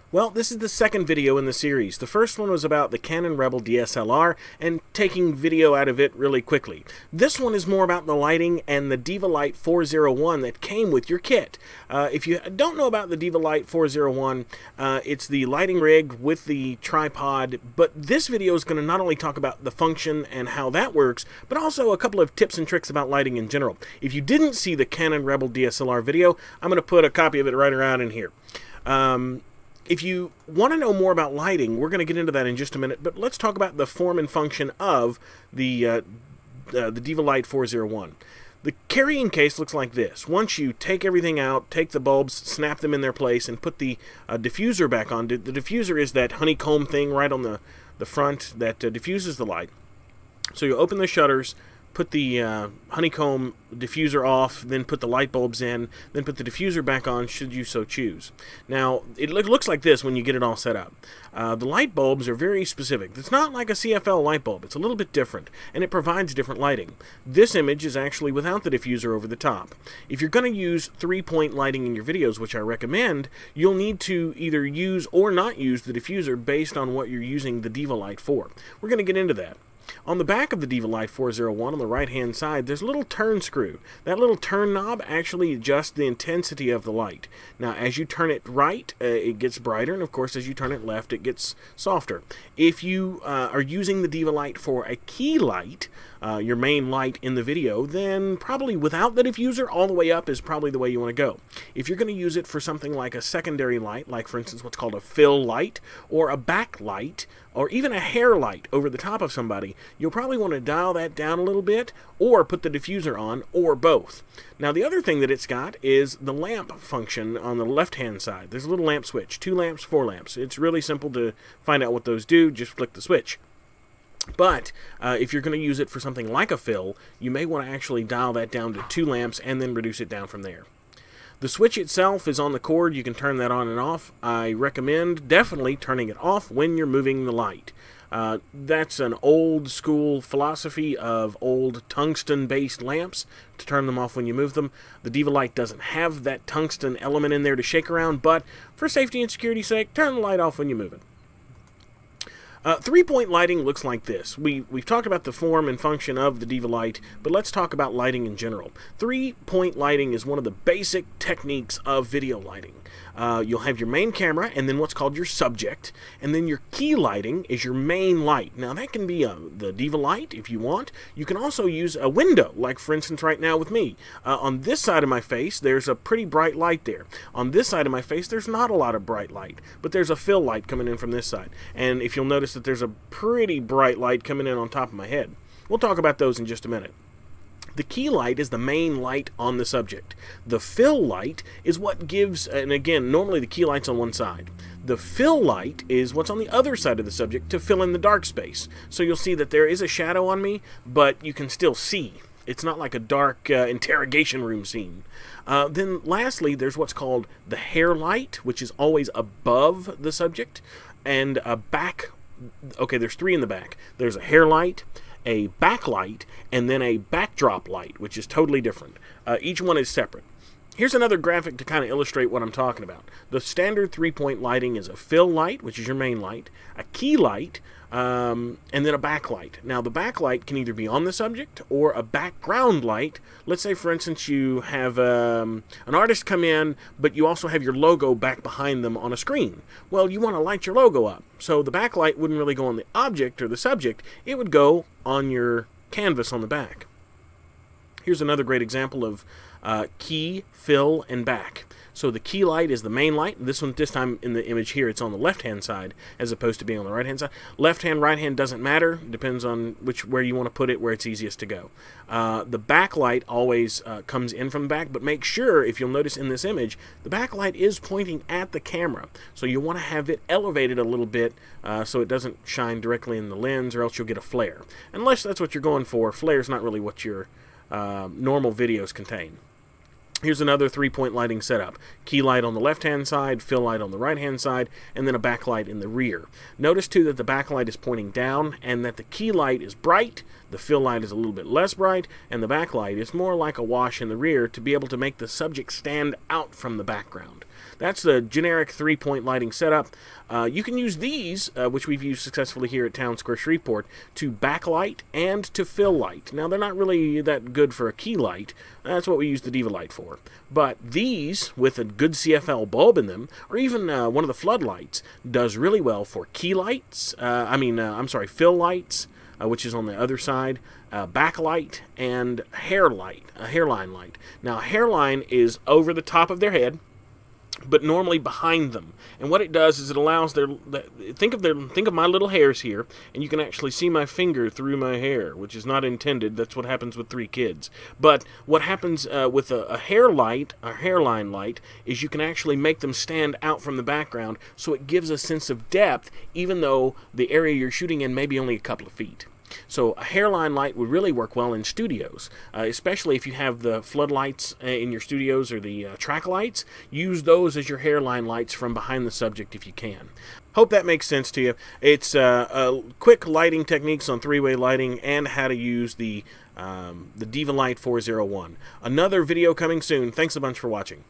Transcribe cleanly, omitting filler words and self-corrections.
Well, this is the second video in the series. The first one was about the Canon Rebel DSLR and taking video out of it really quickly. This one is more about the lighting and the Diva Lite 401 that came with your kit. If you don't know about the Diva Lite 401, it's the lighting rig with the tripod, but this video is going to not only talk about the function and how that works, but also a couple of tips and tricks about lighting in general. If you didn't see the Canon Rebel DSLR video, I'm going to put a copy of it right around in here. If you want to know more about lighting, we're going to get into that in just a minute, but let's talk about the form and function of the Diva Lite 401. The carrying case looks like this. Once you take everything out, take the bulbs, snap them in their place, and put the diffuser back on. The diffuser is that honeycomb thing right on the front that diffuses the light. So you open the shutters, put the honeycomb diffuser off, then put the light bulbs in, then put the diffuser back on should you so choose. Now, it looks like this when you get it all set up. The light bulbs are very specific. It's not like a CFL light bulb. It's a little bit different, and it provides different lighting. This image is actually without the diffuser over the top. If you're going to use three-point lighting in your videos, which I recommend, you'll need to either use or not use the diffuser based on what you're using the Diva Lite for. We're going to get into that. On the back of the Diva Lite 401 on the right hand side, there's a little turn screw. That little turn knob actually adjusts the intensity of the light. Now as you turn it right, it gets brighter, and of course as you turn it left, it gets softer. If you are using the Diva Lite for a key light, your main light in the video, then probably without the diffuser all the way up is probably the way you want to go. If you're going to use it for something like a secondary light, like for instance what's called a fill light, or a backlight, or even a hair light over the top of somebody, you'll probably want to dial that down a little bit, or put the diffuser on, or both. Now the other thing that it's got is the lamp function on the left hand side. There's a little lamp switch, 2 lamps, 4 lamps. It's really simple to find out what those do, just flick the switch. But if you're going to use it for something like a fill, you may want to actually dial that down to 2 lamps and then reduce it down from there. The switch itself is on the cord. You can turn that on and off. I recommend definitely turning it off when you're moving the light. That's an old school philosophy of old tungsten-based lamps, to turn them off when you move them. The Diva Lite doesn't have that tungsten element in there to shake around, but for safety and security's sake, turn the light off when you move it. Three-point lighting looks like this. We've talked about the form and function of the Diva Lite, but let's talk about lighting in general. Three-point lighting is one of the basic techniques of video lighting. You'll have your main camera, and then what's called your subject, and then your key lighting is your main light. Now that can be the Diva Lite if you want. You can also use a window, like for instance right now with me. On this side of my face, there's a pretty bright light there. On this side of my face, there's not a lot of bright light, but there's a fill light coming in from this side. And if you'll notice that there's a pretty bright light coming in on top of my head. We'll talk about those in just a minute. The key light is the main light on the subject. The fill light is what gives, and again, normally the key light's on one side. The fill light is what's on the other side of the subject to fill in the dark space. So you'll see that there is a shadow on me, but you can still see. It's not like a dark interrogation room scene. Then lastly, there's what's called the hair light, which is always above the subject, and a back. Okay, there's 3 in the back. There's a hair light, a backlight, and then a backdrop light, which is totally different. Each one is separate. Here's another graphic to kind of illustrate what I'm talking about. The standard three-point lighting is a fill light, which is your main light, a key light, and then a backlight. Now the backlight can either be on the subject or a background light. Let's say for instance you have an artist come in, but you also have your logo back behind them on a screen. Well, you want to light your logo up, so the backlight wouldn't really go on the object or the subject, it would go on your canvas on the back. Here's another great example of key, fill, and back. So the key light is the main light. This time in the image here, it's on the left-hand side as opposed to being on the right-hand side. Left-hand, right-hand doesn't matter. It depends on where you want to put it, where it's easiest to go. The backlight always comes in from the back, but make sure, if you'll notice in this image, the backlight is pointing at the camera. So you want to have it elevated a little bit so it doesn't shine directly in the lens, or else you'll get a flare. Unless that's what you're going for, flare's not really what your normal videos contain. Here's another three-point lighting setup. Key light on the left-hand side, fill light on the right-hand side, and then a backlight in the rear. Notice, too, that the backlight is pointing down and that the key light is bright, The fill light is a little bit less bright, and the backlight is more like a wash in the rear to be able to make the subject stand out from the background. That's the generic 3-point lighting setup. You can use these, which we've used successfully here at Town Square Shreveport, to backlight and to fill light. Now, they're not really that good for a key light. That's what we use the Diva Light for. But these, with a good CFL bulb in them, or even one of the floodlights, does really well for key lights. Fill lights, which is on the other side, backlight, and hairline light. Now, a hairline is over the top of their head, but normally behind them. And what it does is it allows think of my little hairs here, and you can actually see my finger through my hair, which is not intended. That's what happens with 3 kids. But what happens with a hairline light, is you can actually make them stand out from the background, so it gives a sense of depth, even though the area you're shooting in may be only a couple of feet. So a hairline light would really work well in studios, especially if you have the floodlights in your studios or the track lights. Use those as your hairline lights from behind the subject if you can. Hope that makes sense to you. It's quick lighting techniques on 3-way lighting and how to use the Diva Lite 401. Another video coming soon. Thanks a bunch for watching.